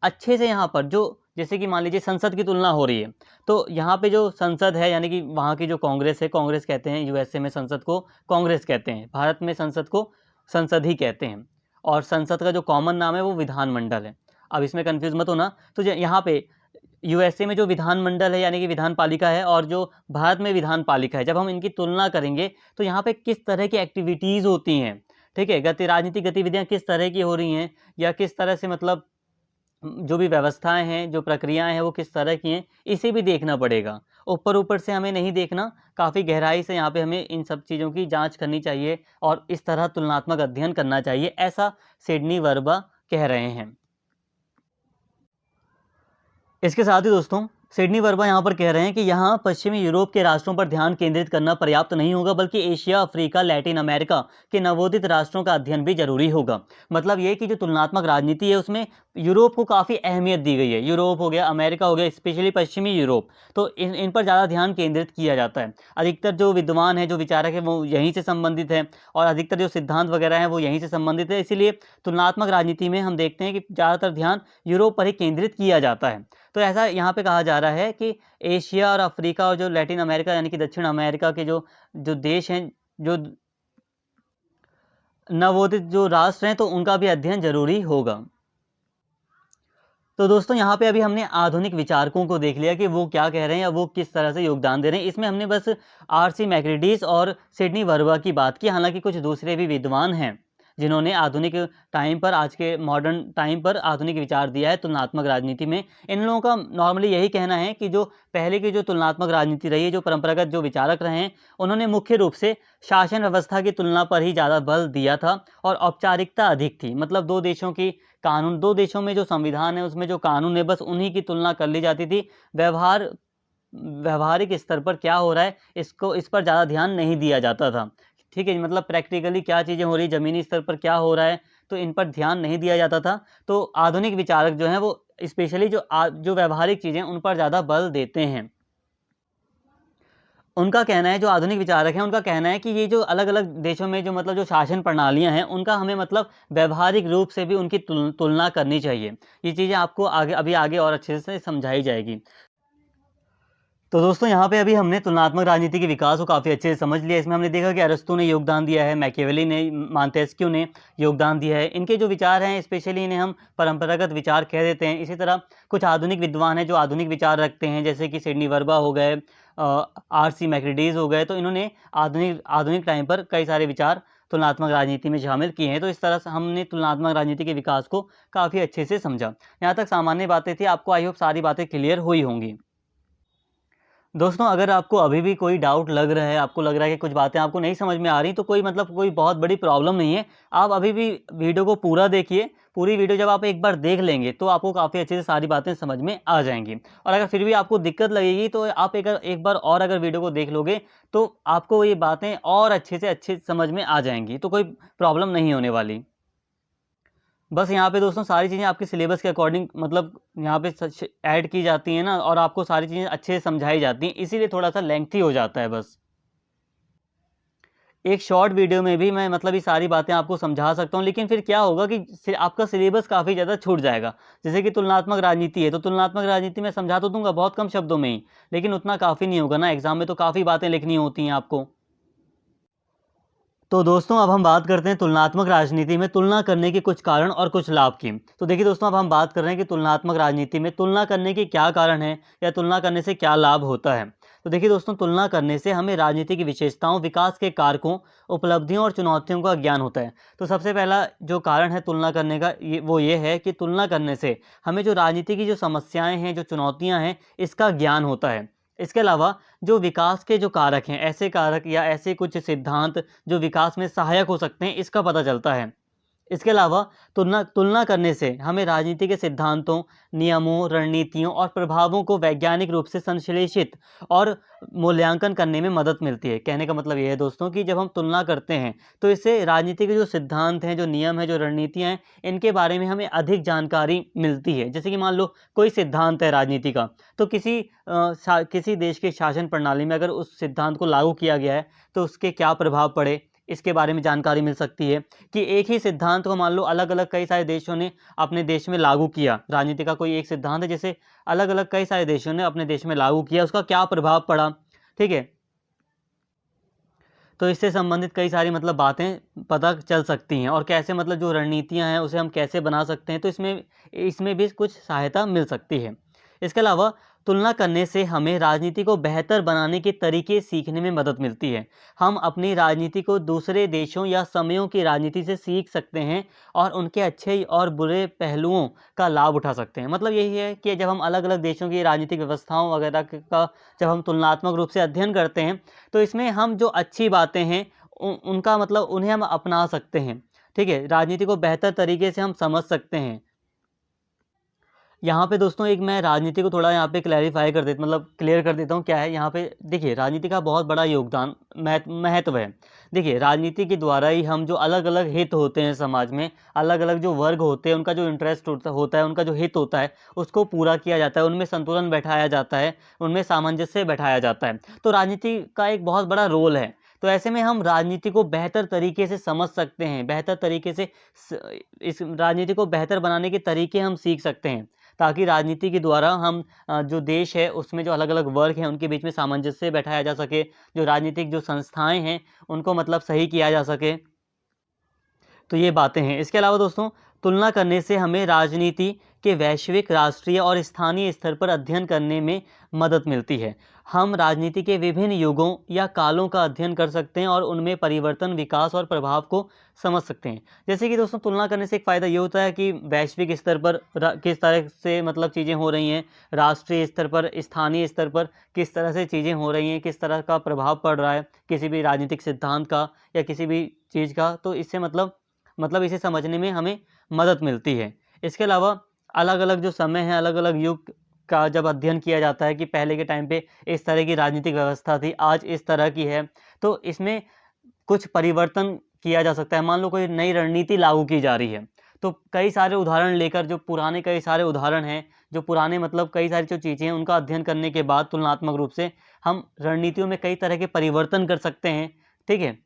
[SPEAKER 1] अच्छे से, यहाँ पर जो जैसे कि मान लीजिए संसद की तुलना हो रही है, तो यहाँ पे जो संसद है, यानी कि वहाँ की जो कांग्रेस है, कांग्रेस कहते हैं, यूएसए में संसद को कांग्रेस कहते हैं, भारत में संसद को संसद ही कहते हैं, और संसद का जो कॉमन नाम है वो विधानमंडल है। अब इसमें कंफ्यूज मत होना। तो यहाँ पे यूएसए में जो विधानमंडल है यानी कि विधान पालिका है और जो भारत में विधान पालिका है, जब हम इनकी तुलना करेंगे तो यहाँ पे किस तरह की एक्टिविटीज़ होती हैं, ठीक है, राजनीतिक गतिविधियाँ किस तरह की हो रही हैं, या किस तरह से मतलब जो भी व्यवस्थाएं हैं, जो प्रक्रियाएं हैं वो किस तरह की हैं, इसे भी देखना पड़ेगा। ऊपर ऊपर से हमें नहीं देखना, काफ़ी गहराई से यहाँ पे हमें इन सब चीज़ों की जांच करनी चाहिए और इस तरह तुलनात्मक अध्ययन करना चाहिए, ऐसा सिडनी वर्बा कह रहे हैं। इसके साथ ही दोस्तों सिडनी वर्बा यहाँ पर कह रहे हैं कि यहाँ पश्चिमी यूरोप के राष्ट्रों पर ध्यान केंद्रित करना पर्याप्त नहीं होगा, बल्कि एशिया, अफ्रीका, लैटिन अमेरिका के नवोदित राष्ट्रों का अध्ययन भी जरूरी होगा। मतलब ये कि जो तुलनात्मक राजनीति है उसमें यूरोप को काफ़ी अहमियत दी गई है। यूरोप हो गया, अमेरिका हो गया, स्पेशली पश्चिमी यूरोप, तो इन पर ज़्यादा ध्यान केंद्रित किया जाता है। अधिकतर जो विद्वान हैं, जो विचारक हैं, वो यहीं से संबंधित हैं और अधिकतर जो सिद्धांत वगैरह हैं वो यहीं से संबंधित है। इसीलिए तुलनात्मक राजनीति में हम देखते हैं कि ज़्यादातर ध्यान यूरोप पर ही केंद्रित किया जाता है। तो ऐसा यहाँ पे कहा जा रहा है कि एशिया और अफ्रीका और जो लैटिन अमेरिका यानी कि दक्षिण अमेरिका के जो जो देश हैं, जो नवोदित जो राष्ट्र हैं, तो उनका भी अध्ययन जरूरी होगा। तो दोस्तों यहाँ पे अभी हमने आधुनिक विचारकों को देख लिया कि वो क्या कह रहे हैं या वो किस तरह से योगदान दे रहे हैं। इसमें हमने बस आर.सी. मैक्रेडीज और सिडनी वर्बा की बात की, हालांकि कुछ दूसरे भी विद्वान हैं जिन्होंने आधुनिक टाइम पर, आज के मॉडर्न टाइम पर आधुनिक विचार दिया है तुलनात्मक राजनीति में। इन लोगों का नॉर्मली यही कहना है कि जो पहले की जो तुलनात्मक राजनीति रही है, जो परंपरागत जो विचारक रहे हैं, उन्होंने मुख्य रूप से शासन व्यवस्था की तुलना पर ही ज़्यादा बल दिया था और औपचारिकता अधिक थी। मतलब दो देशों की कानून, दो देशों में जो संविधान है उसमें जो कानून है बस उन्हीं की तुलना कर ली जाती थी। व्यवहारिक स्तर पर क्या हो रहा है इस पर ज़्यादा ध्यान नहीं दिया जाता था, ठीक है। मतलब प्रैक्टिकली क्या चीज़ें हो रही, ज़मीनी स्तर पर क्या हो रहा है, तो इन पर ध्यान नहीं दिया जाता था। तो आधुनिक विचारक जो हैं वो स्पेशली जो व्यवहारिक चीज़ें उन पर ज़्यादा बल देते हैं। उनका कहना है, जो आधुनिक विचारक हैं उनका कहना है कि ये जो अलग अलग देशों में जो मतलब जो शासन प्रणालियां हैं उनका हमें मतलब व्यवहारिक रूप से भी उनकी तुलना करनी चाहिए। ये चीज़ें आपको अभी आगे और अच्छे से समझाई जाएगी। तो दोस्तों यहाँ पे अभी हमने तुलनात्मक राजनीति के विकास को काफ़ी अच्छे से समझ लिया। इसमें हमने देखा कि अरस्तु ने योगदान दिया है, मैकियावेली ने, मॉन्टेस्क्यू ने योगदान दिया है। इनके जो विचार हैं स्पेशली इन्हें हम परंपरागत विचार कह देते हैं। इसी तरह कुछ आधुनिक विद्वान हैं जो आधुनिक विचार रखते हैं, जैसे कि सिडनी वर्बा हो गए, आर.सी. मैक्रेडीज हो गए, तो इन्होंने आधुनिक टाइम पर कई सारे विचार तुलनात्मक राजनीति में शामिल किए हैं। तो इस तरह से हमने तुलनात्मक राजनीति के विकास को काफ़ी अच्छे से समझा। यहाँ तक सामान्य बातें थी, आपको आई होप सारी बातें क्लियर हुई होंगी। दोस्तों अगर आपको अभी भी कोई डाउट लग रहा है, आपको लग रहा है कि कुछ बातें आपको नहीं समझ में आ रही, तो कोई बहुत बड़ी प्रॉब्लम नहीं है। आप अभी भी वीडियो को पूरा देखिए। पूरी वीडियो जब आप एक बार देख लेंगे तो आपको काफ़ी अच्छे से सारी बातें समझ में आ जाएंगी। और अगर फिर भी आपको दिक्कत लगेगी तो आप एक बार और अगर वीडियो को देख लोगे तो आपको ये बातें और अच्छे समझ में आ जाएंगी, तो कोई प्रॉब्लम नहीं होने वाली। बस यहाँ पे दोस्तों सारी चीज़ें आपके सिलेबस के अकॉर्डिंग मतलब यहाँ पे सच ऐड की जाती हैं ना, और आपको सारी चीज़ें अच्छे से समझाई जाती हैं, इसीलिए थोड़ा सा लेंथी हो जाता है। बस एक शॉर्ट वीडियो में भी मैं मतलब ये सारी बातें आपको समझा सकता हूँ, लेकिन फिर क्या होगा कि आपका सिलेबस काफ़ी ज़्यादा छूट जाएगा। जैसे कि तुलनात्मक राजनीति है, तो तुलनात्मक राजनीति में समझा तो दूंगा बहुत कम शब्दों में ही, लेकिन उतना काफ़ी नहीं होगा ना, एग्जाम में तो काफ़ी बातें लिखनी होती हैं आपको। तो दोस्तों अब हम बात करते हैं तुलनात्मक राजनीति में तुलना करने के कुछ कारण और कुछ लाभ की। तो देखिए दोस्तों, अब हम बात कर रहे हैं कि तुलनात्मक राजनीति में तुलना करने के क्या कारण हैं या तुलना करने से क्या लाभ होता है। तो देखिए दोस्तों, तुलना करने से हमें राजनीति की विशेषताओं, विकास के कारकों, उपलब्धियों और चुनौतियों का ज्ञान होता है। तो सबसे पहला जो कारण है तुलना करने का वो ये है कि तुलना करने से हमें जो राजनीति की जो समस्याएं हैं, जो चुनौतियां हैं, इसका ज्ञान होता है। इसके अलावा जो विकास के जो कारक हैं, ऐसे कारक या ऐसे कुछ सिद्धांत जो विकास में सहायक हो सकते हैं, इसका पता चलता है। इसके अलावा तुलना तुलना करने से हमें राजनीति के सिद्धांतों, नियमों, रणनीतियों और प्रभावों को वैज्ञानिक रूप से संश्लेषित और मूल्यांकन करने में मदद मिलती है। कहने का मतलब ये है दोस्तों कि जब हम तुलना करते हैं तो इससे राजनीति के जो सिद्धांत हैं, जो नियम हैं, जो रणनीतियाँ हैं, इनके बारे में हमें अधिक जानकारी मिलती है। जैसे कि मान लो कोई सिद्धांत है राजनीति का, तो किसी देश के शासन प्रणाली में अगर उस सिद्धांत को लागू किया गया है तो उसके क्या प्रभाव पड़े, इसके बारे में जानकारी मिल सकती है। कि एक ही सिद्धांत को मान लो अलग अलग कई सारे देशों ने अपने देश में लागू किया, राजनीति का कोई एक सिद्धांत है जैसे अलग अलग कई सारे देशों ने अपने देश में लागू किया, उसका क्या प्रभाव पड़ा, ठीक है। तो इससे संबंधित कई सारी मतलब बातें पता चल सकती हैं, और कैसे मतलब जो रणनीतियां हैं उसे हम कैसे बना सकते हैं, तो इसमें भी कुछ सहायता मिल सकती है। इसके अलावा तुलना करने से हमें राजनीति को बेहतर बनाने के तरीके सीखने में मदद मिलती है। हम अपनी राजनीति को दूसरे देशों या समयों की राजनीति से सीख सकते हैं और उनके अच्छे और बुरे पहलुओं का लाभ उठा सकते हैं। मतलब यही है कि जब हम अलग-अलग देशों की राजनीतिक व्यवस्थाओं वगैरह का जब हम तुलनात्मक रूप से अध्ययन करते हैं, तो इसमें हम जो अच्छी बातें हैं उनका मतलब उन्हें हम अपना सकते हैं। ठीक है? राजनीति को बेहतर तरीके से हम समझ सकते हैं। यहाँ पे दोस्तों एक मैं राजनीति को थोड़ा यहाँ पे क्लैरिफाई कर देता मतलब क्लियर कर देता हूँ। क्या है यहाँ पे, देखिए राजनीति का बहुत बड़ा योगदान महत्व है। देखिए राजनीति के द्वारा ही हम जो अलग अलग हित होते हैं समाज में, अलग अलग जो वर्ग होते हैं उनका जो इंटरेस्ट होता है, उनका जो हित होता है उसको पूरा किया जाता है, उनमें संतुलन बैठाया जाता है, उनमें सामंजस्य बैठाया जाता है। तो राजनीति का एक बहुत बड़ा रोल है। तो ऐसे में हम राजनीति को बेहतर तरीके से समझ सकते हैं, बेहतर तरीके से इस राजनीति को बेहतर बनाने के तरीके हम सीख सकते हैं, ताकि राजनीति के द्वारा हम जो देश है उसमें जो अलग-अलग वर्ग हैं उनके बीच में सामंजस्य बैठाया जा सके, जो राजनीतिक जो संस्थाएं हैं उनको मतलब सही किया जा सके। तो ये बातें हैं। इसके अलावा दोस्तों तुलना करने से हमें राजनीति के वैश्विक, राष्ट्रीय और स्थानीय स्तर पर अध्ययन करने में मदद मिलती है। हम राजनीति के विभिन्न युगों या कालों का अध्ययन कर सकते हैं और उनमें परिवर्तन, विकास और प्रभाव को समझ सकते हैं। जैसे कि दोस्तों तुलना करने से एक फ़ायदा ये होता है कि वैश्विक स्तर पर किस तरह से मतलब चीज़ें हो रही हैं, राष्ट्रीय स्तर पर, स्थानीय स्तर पर किस तरह से चीज़ें हो रही हैं, किस तरह का प्रभाव पड़ रहा है किसी भी राजनीतिक सिद्धांत का या किसी भी चीज़ का, तो इससे मतलब इसे समझने में हमें मदद मिलती है। इसके अलावा अलग-अलग जो समय है, अलग-अलग युग का जब अध्ययन किया जाता है कि पहले के टाइम पे इस तरह की राजनीतिक व्यवस्था थी, आज इस तरह की है, तो इसमें कुछ परिवर्तन किया जा सकता है। मान लो कोई नई रणनीति लागू की जा रही है, तो कई सारे उदाहरण लेकर जो पुराने कई सारे उदाहरण हैं, जो पुराने मतलब कई सारी जो चीज़ें हैं, उनका अध्ययन करने के बाद तुलनात्मक रूप से हम रणनीतियों में कई तरह के परिवर्तन कर सकते हैं। ठीक है?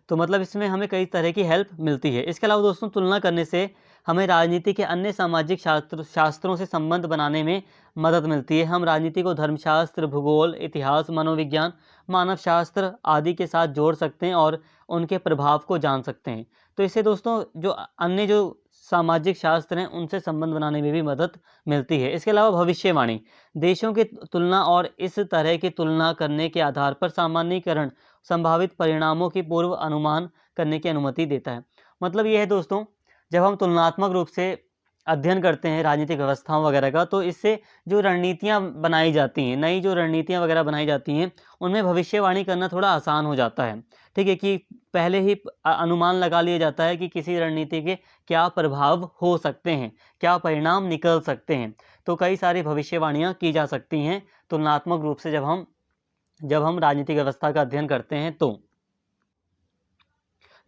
[SPEAKER 1] तो मतलब इसमें हमें कई तरह की हेल्प मिलती है। इसके अलावा दोस्तों तुलना करने से हमें राजनीति के अन्य सामाजिक शास्त्रों से संबंध बनाने में मदद मिलती है। हम राजनीति को धर्मशास्त्र, भूगोल, इतिहास, मनोविज्ञान, मानव शास्त्र आदि के साथ जोड़ सकते हैं और उनके प्रभाव को जान सकते हैं। तो इससे दोस्तों जो अन्य जो सामाजिक शास्त्र हैं उनसे संबंध बनाने में भी मदद मिलती है। इसके अलावा भविष्यवाणी, देशों की तुलना और इस तरह की तुलना करने के आधार पर सामान्यीकरण संभावित परिणामों की पूर्व अनुमान करने की अनुमति देता है। मतलब ये है दोस्तों, जब हम तुलनात्मक रूप से अध्ययन करते हैं राजनीतिक व्यवस्थाओं वगैरह का, तो इससे जो रणनीतियाँ बनाई जाती हैं, नई जो रणनीतियाँ वगैरह बनाई जाती हैं, उनमें भविष्यवाणी करना थोड़ा आसान हो जाता है। ठीक है? कि पहले ही अनुमान लगा लिया जाता है कि किसी रणनीति के क्या प्रभाव हो सकते हैं, क्या परिणाम निकल सकते हैं। तो कई सारी भविष्यवाणियाँ की जा सकती हैं तुलनात्मक रूप से जब हम राजनीतिक व्यवस्था का अध्ययन करते हैं तो।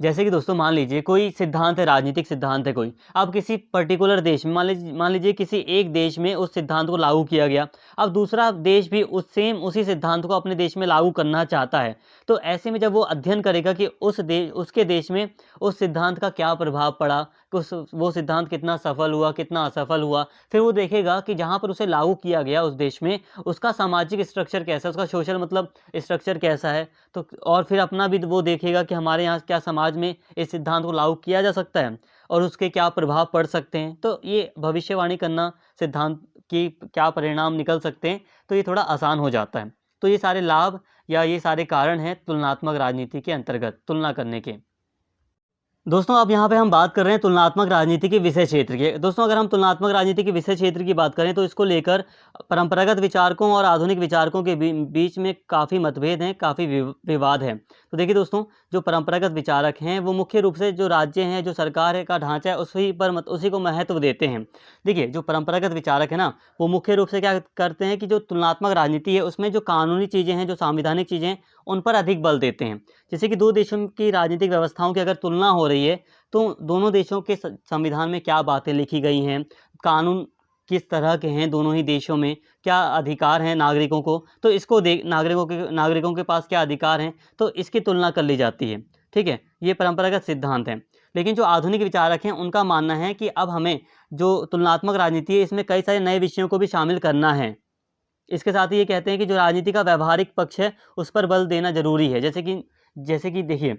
[SPEAKER 1] जैसे कि दोस्तों मान लीजिए कोई सिद्धांत है, राजनीतिक सिद्धांत है कोई, अब किसी पर्टिकुलर देश में मान लीजिए किसी एक देश में उस सिद्धांत को लागू किया गया, अब दूसरा देश भी उसी सिद्धांत को अपने देश में लागू करना चाहता है। तो ऐसे में जब वो अध्ययन करेगा कि उसके देश में उस सिद्धांत का क्या प्रभाव पड़ा, वो सिद्धांत कितना सफल हुआ, कितना असफल हुआ, फिर वो देखेगा कि जहाँ पर उसे लागू किया गया उस देश में उसका सामाजिक स्ट्रक्चर कैसा है, उसका सोशल मतलब स्ट्रक्चर कैसा है। तो और फिर अपना भी वो देखेगा कि हमारे यहाँ क्या समाज में इस सिद्धांत को लागू किया जा सकता है और उसके क्या प्रभाव पड़ सकते हैं। तो ये भविष्यवाणी करना, सिद्धांत की क्या परिणाम निकल सकते हैं, तो ये थोड़ा आसान हो जाता है। तो ये सारे लाभ या ये सारे कारण हैं तुलनात्मक राजनीति के अंतर्गत तुलना करने के। दोस्तों अब यहाँ पे हम बात कर रहे हैं तुलनात्मक राजनीति के विषय क्षेत्र की। दोस्तों अगर हम तुलनात्मक राजनीति के विषय क्षेत्र की बात करें तो इसको लेकर परंपरागत विचारकों और आधुनिक विचारकों के बीच में काफ़ी मतभेद हैं, काफ़ी विवाद है। तो देखिए दोस्तों, जो परंपरागत विचारक हैं वो मुख्य रूप से जो राज्य हैं, जो सरकार है का ढांचा है उसी को महत्व देते हैं। देखिए जो परंपरागत विचारक है ना, वो मुख्य रूप से क्या करते हैं कि जो तुलनात्मक राजनीति है उसमें जो कानूनी चीज़ें हैं, जो संवैधानिक चीज़ें हैं, उन पर अधिक बल देते हैं। जैसे कि दो देशों की राजनीतिक व्यवस्थाओं की अगर तुलना हो रही है तो दोनों देशों के संविधान में क्या बातें लिखी गई हैं, कानून किस तरह के हैं दोनों ही देशों में, क्या अधिकार हैं नागरिकों को, तो इसको नागरिकों के पास क्या अधिकार हैं, तो इसकी तुलना कर ली जाती है। ठीक है? ये परंपरागत सिद्धांत हैं। लेकिन जो आधुनिक विचारक हैं उनका मानना है कि अब हमें जो तुलनात्मक राजनीति है इसमें कई सारे नए विषयों को भी शामिल करना है। इसके साथ ही ये कहते हैं कि जो राजनीति का व्यावहारिक पक्ष है उस पर बल देना ज़रूरी है। जैसे कि देखिए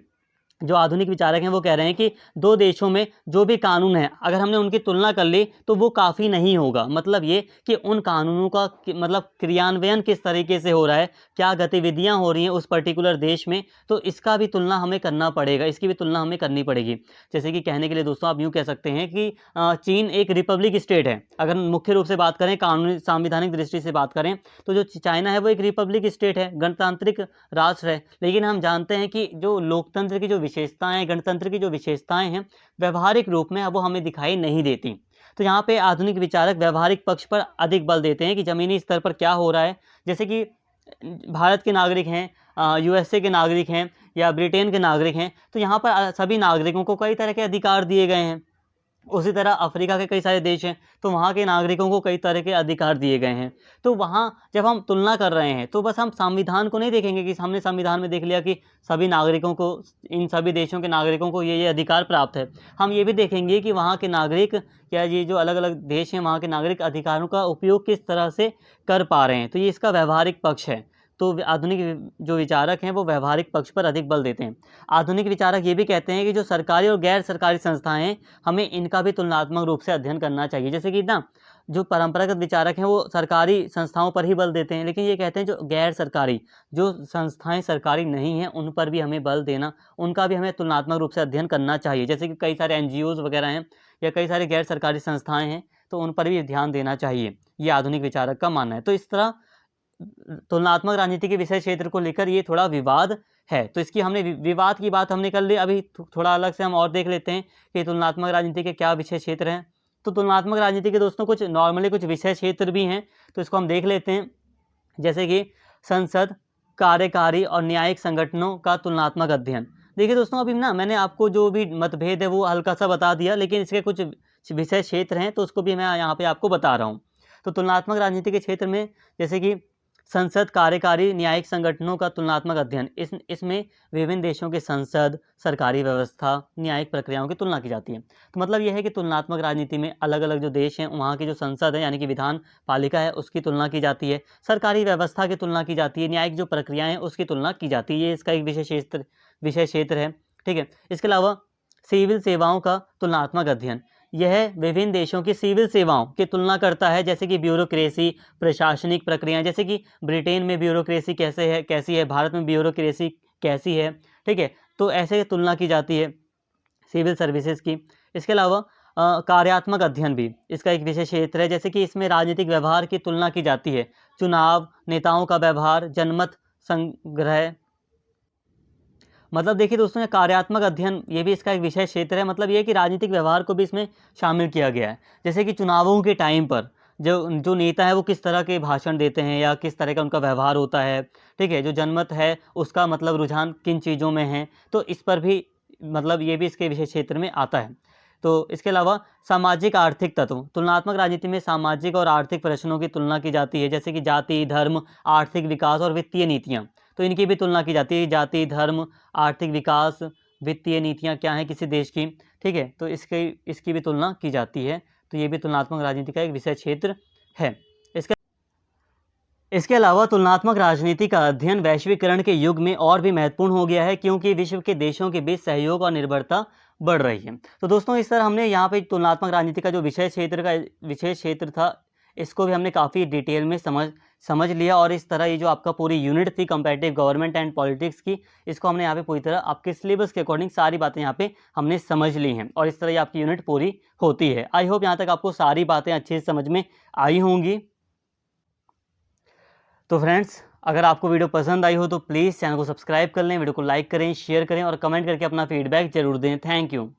[SPEAKER 1] जो आधुनिक विचारक हैं वो कह रहे हैं कि दो देशों में जो भी कानून है अगर हमने उनकी तुलना कर ली तो वो काफ़ी नहीं होगा। मतलब ये कि उन कानूनों का मतलब क्रियान्वयन किस तरीके से हो रहा है, क्या गतिविधियां हो रही हैं उस पर्टिकुलर देश में, तो इसका भी तुलना हमें करना पड़ेगा, इसकी भी तुलना हमें करनी पड़ेगी। जैसे कि कहने के लिए दोस्तों आप यूँ कह सकते हैं कि चीन एक रिपब्लिक स्टेट है। अगर मुख्य रूप से बात करें, कानूनी संवैधानिक दृष्टि से बात करें, तो जो चाइना है वो एक रिपब्लिक स्टेट है, गणतांत्रिक राष्ट्र है। लेकिन हम जानते हैं कि जो लोकतंत्र की जो विशेषताएं, गणतंत्र की जो विशेषताएं हैं, व्यवहारिक रूप में अब वो हमें दिखाई नहीं देती। तो यहाँ पे आधुनिक विचारक व्यवहारिक पक्ष पर अधिक बल देते हैं कि ज़मीनी स्तर पर क्या हो रहा है। जैसे कि भारत के नागरिक हैं, यूएसए के नागरिक हैं या ब्रिटेन के नागरिक हैं, तो यहाँ पर सभी नागरिकों को कई तरह के अधिकार दिए गए हैं। उसी तरह अफ्रीका के कई सारे देश हैं, तो वहाँ के नागरिकों को कई तरह के अधिकार दिए गए हैं। तो वहाँ जब हम तुलना कर रहे हैं तो बस हम संविधान को नहीं देखेंगे कि हमने संविधान में देख लिया कि सभी नागरिकों को, इन सभी देशों के नागरिकों को ये अधिकार प्राप्त है। हम ये भी देखेंगे कि वहाँ के नागरिक या ये जो अलग अलग देश हैं, वहाँ के नागरिक अधिकारों का उपयोग किस तरह से कर पा रहे हैं। तो ये इसका व्यवहारिक पक्ष है। तो आधुनिक जो विचारक हैं वो व्यवहारिक पक्ष पर अधिक बल देते हैं। आधुनिक विचारक ये भी कहते हैं कि जो सरकारी और गैर सरकारी संस्थाएं हैं, हमें इनका भी तुलनात्मक रूप से अध्ययन करना चाहिए। जैसे कि ना जो परंपरागत विचारक हैं वो सरकारी संस्थाओं पर ही बल देते हैं, लेकिन ये कहते हैं जो गैर सरकारी, जो संस्थाएं सरकारी नहीं हैं, उन पर भी हमें बल देना, उनका भी हमें तुलनात्मक रूप से अध्ययन करना चाहिए। जैसे कि कई सारे एनजीओज़ वगैरह हैं या कई सारे गैर सरकारी संस्थाएँ हैं, तो उन पर भी ध्यान देना चाहिए, ये आधुनिक विचारक का मानना है। तो इस तरह तुलनात्मक राजनीति के विषय क्षेत्र को लेकर ये थोड़ा विवाद है। तो इसकी हमने विवाद की बात हमने कर ली। अभी थोड़ा अलग से हम और देख लेते हैं कि तुलनात्मक राजनीति के क्या विषय क्षेत्र हैं। तो तुलनात्मक राजनीति के दोस्तों कुछ नॉर्मली कुछ विषय क्षेत्र भी हैं, तो इसको हम देख लेते हैं। जैसे कि संसद, कार्यकारी और न्यायिक संगठनों का तुलनात्मक अध्ययन। देखिए दोस्तों, अभी ना मैंने आपको जो भी मतभेद है वो हल्का सा बता दिया, लेकिन इसके कुछ विषय क्षेत्र हैं तो उसको भी मैं यहाँ पे आपको बता रहा हूँ। तो तुलनात्मक राजनीति के क्षेत्र में जैसे कि संसद, कार्यकारी, न्यायिक संगठनों का तुलनात्मक अध्ययन, इसमें विभिन्न देशों के संसद, सरकारी व्यवस्था, न्यायिक प्रक्रियाओं की तुलना की जाती है। तो मतलब यह है कि तुलनात्मक राजनीति में अलग अलग जो देश हैं वहाँ की जो संसद है यानी कि विधान पालिका है उसकी तुलना की जाती है, सरकारी व्यवस्था की तुलना की जाती है, न्यायिक जो प्रक्रियाएँ हैं उसकी तुलना की जाती है। ये इसका एक विषय क्षेत्र है। ठीक है। इसके अलावा सिविल सेवाओं का तुलनात्मक अध्ययन, यह विभिन्न देशों की सिविल सेवाओं की तुलना करता है, जैसे कि ब्यूरोक्रेसी, प्रशासनिक प्रक्रियाएं, जैसे कि ब्रिटेन में ब्यूरोक्रेसी कैसी है, भारत में ब्यूरोक्रेसी कैसी है। ठीक है। तो ऐसे तुलना की जाती है सिविल सर्विसेज की। इसके अलावा कार्यात्मक अध्ययन भी इसका एक विशेष क्षेत्र है, जैसे कि इसमें राजनीतिक व्यवहार की तुलना की जाती है, चुनाव, नेताओं का व्यवहार, जनमत संग्रह। मतलब देखिए दोस्तों, ये कार्यात्मक अध्ययन ये भी इसका एक विषय क्षेत्र है। मतलब ये कि राजनीतिक व्यवहार को भी इसमें शामिल किया गया है। जैसे कि चुनावों के टाइम पर जो नेता है वो किस तरह के भाषण देते हैं या किस तरह का उनका व्यवहार होता है। ठीक है। जो जनमत है उसका मतलब रुझान किन चीज़ों में है, तो इस पर भी मतलब ये भी इसके विषय क्षेत्र में आता है। तो इसके अलावा सामाजिक आर्थिक तत्व, तुलनात्मक राजनीति में सामाजिक और आर्थिक प्रश्नों की तुलना की जाती है, जैसे कि जाति, धर्म, आर्थिक विकास और वित्तीय नीतियाँ। तो इनकी भी तुलना की जाती है, जाति, धर्म, आर्थिक विकास, वित्तीय नीतियाँ क्या हैं किसी देश की। ठीक है। तो इसकी भी तुलना की जाती है। तो ये भी तुलनात्मक राजनीति का एक विषय क्षेत्र है। इसके अलावा तुलनात्मक राजनीति का अध्ययन वैश्वीकरण के युग में और भी महत्वपूर्ण हो गया है, क्योंकि विश्व के देशों के बीच सहयोग और निर्भरता बढ़ रही है। तो दोस्तों, इस तरह हमने यहाँ पे तुलनात्मक राजनीति का जो विषय क्षेत्र था इसको भी हमने काफ़ी डिटेल में समझ लिया। और इस तरह ये जो आपका पूरी यूनिट थी कंपैरेटिव गवर्नमेंट एंड पॉलिटिक्स की, इसको हमने यहाँ पे पूरी तरह आपके सिलेबस के अकॉर्डिंग सारी बातें यहाँ पे हमने समझ ली हैं, और इस तरह ये आपकी यूनिट पूरी होती है। आई होप यहाँ तक आपको सारी बातें अच्छे से समझ में आई होंगी। तो फ्रेंड्स, अगर आपको वीडियो पसंद आई हो तो प्लीज़ चैनल को सब्सक्राइब कर लें, वीडियो को लाइक करें, शेयर करें और कमेंट करके अपना फीडबैक जरूर दें। Thank you.